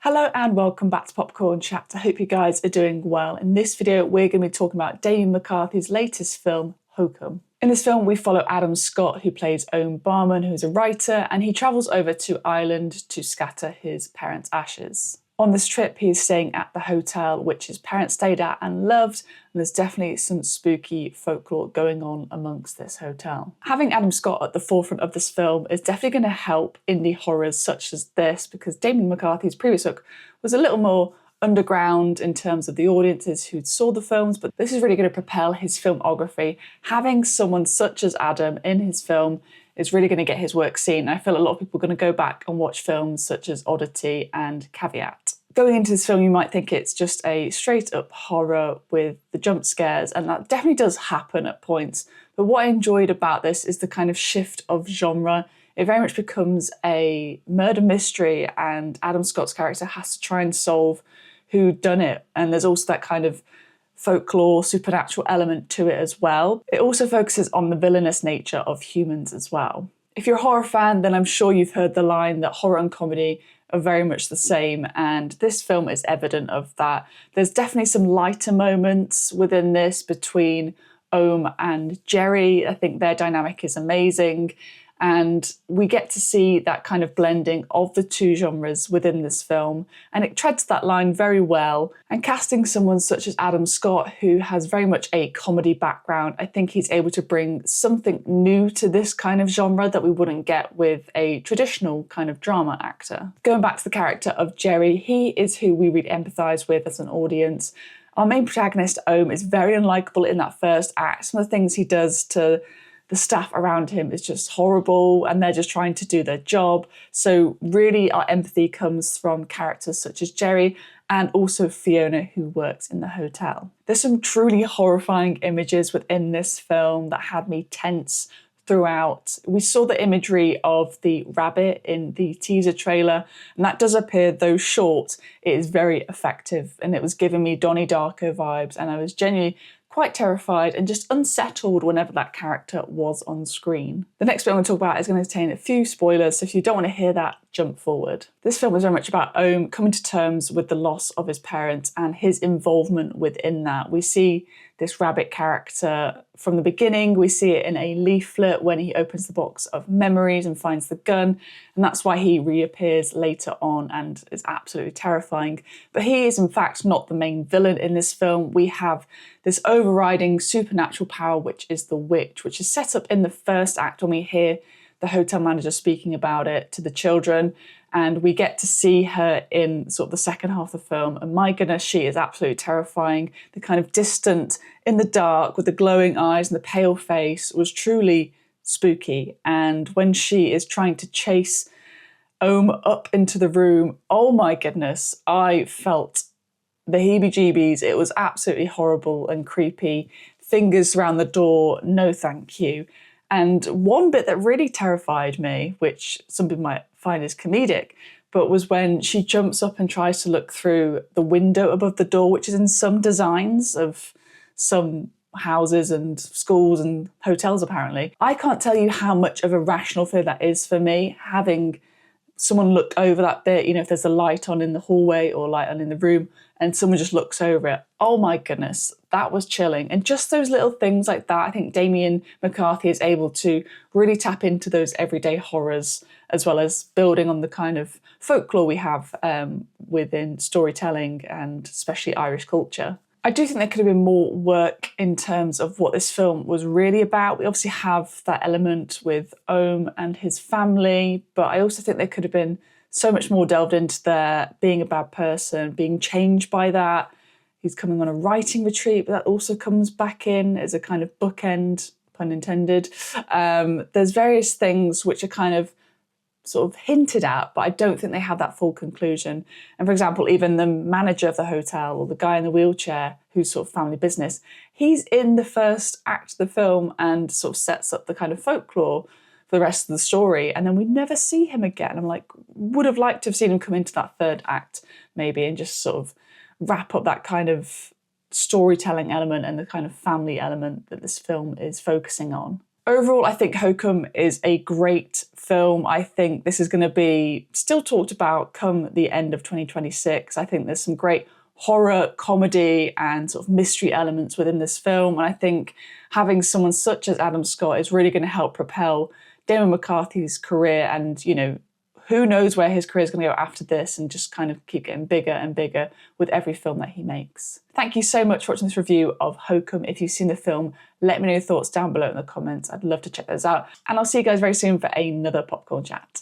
Hello and welcome back to Popcorn Chat. I hope you guys are doing well. In this video, we're going to be talking about Damien McCarthy's latest film, Hokum. In this film, we follow Adam Scott, who plays Ohm Bauman, who's a writer, and he travels over to Ireland to scatter his parents' ashes. On this trip, he is staying at the hotel which his parents stayed at and loved, and there's definitely some spooky folklore going on amongst this hotel. Having Adam Scott at the forefront of this film is definitely going to help indie horrors such as this, because Damien McCarthy's previous work was a little more underground in terms of the audiences who saw the films, but this is really going to propel his filmography. Having someone such as Adam in his film is really going to get his work seen. I feel a lot of people are going to go back and watch films such as Oddity and Caveat. Going into this film, you might think it's just a straight up horror with the jump scares, and that definitely does happen at points. But what I enjoyed about this is the kind of shift of genre. It very much becomes a murder mystery, and Adam Scott's character has to try and solve who done it. And there's also that kind of folklore, supernatural element to it as well. It also focuses on the villainous nature of humans as well. If you're a horror fan, then I'm sure you've heard the line that horror and comedy are very much the same, and this film is evident of that. There's definitely some lighter moments within this between Ohm and Jerry. I think their dynamic is amazing, and we get to see that kind of blending of the two genres within this film, and it treads that line very well. And casting someone such as Adam Scott, who has very much a comedy background, I think he's able to bring something new to this kind of genre that we wouldn't get with a traditional kind of drama actor. Going back to the character of Jerry, he is who we really empathise with as an audience. Our main protagonist, Ohm, is very unlikable in that first act. Some of the things he does to the staff around him is just horrible, and they're just trying to do their job. So really our empathy comes from characters such as Jerry and also Fiona, who works in the hotel. There's some truly horrifying images within this film that had me tense throughout. We saw the imagery of the rabbit in the teaser trailer, and that does appear, though short, it is very effective, and it was giving me Donnie Darko vibes, and I was genuinely quite terrified and just unsettled whenever that character was on screen. The next bit I'm going to talk about is going to contain a few spoilers, so if you don't want to hear that, jump forward. This film is very much about Ohm coming to terms with the loss of his parents and his involvement within that. We see this rabbit character from the beginning. We see it in a leaflet when he opens the box of memories and finds the gun, and that's why he reappears later on and is absolutely terrifying. But he is in fact not the main villain in this film. We have this overriding supernatural power, which is the witch, which is set up in the first act when we hear the hotel manager speaking about it to the children, and we get to see her in sort of the second half of the film, and my goodness, she is absolutely terrifying. The kind of distant in the dark with the glowing eyes and the pale face was truly spooky. And when she is trying to chase Ohm up into the room, oh my goodness, I felt the heebie-jeebies. It was absolutely horrible and creepy. Fingers around the door, no thank you. And one bit that really terrified me, which some people might find is comedic, but was when she jumps up and tries to look through the window above the door, which is in some designs of some houses and schools and hotels apparently. I can't tell you how much of a rational fear that is for me, having someone look over that bit, you know, if there's a light on in the hallway or light on in the room and someone just looks over it. Oh my goodness, that was chilling. And just those little things like that, I think Damien McCarthy is able to really tap into those everyday horrors, as well as building on the kind of folklore we have within storytelling and especially Irish culture. I do think there could have been more work in terms of what this film was really about. We obviously have that element with Ohm and his family, but I also think there could have been so much more delved into their being a bad person, being changed by that. He's coming on a writing retreat, but that also comes back in as a kind of bookend, pun intended. There's various things which are kind of sort of hinted at, but I don't think they have that full conclusion. And for example, even the manager of the hotel, or the guy in the wheelchair who's sort of family business, he's in the first act of the film and sort of sets up the kind of folklore for the rest of the story, and then we never see him again. I'm like, would have liked to have seen him come into that third act maybe and just sort of wrap up that kind of storytelling element and the kind of family element that this film is focusing on. Overall, I think Hokum is a great film. I think this is going to be still talked about come the end of 2026. I think there's some great horror, comedy, and sort of mystery elements within this film. And I think having someone such as Adam Scott is really going to help propel Damon McCarthy's career. And, you know, who knows where his career is going to go after this, and just kind of keep getting bigger and bigger with every film that he makes. Thank you so much for watching this review of Hokum. If you've seen the film, let me know your thoughts down below in the comments. I'd love to check those out. And I'll see you guys very soon for another popcorn chat.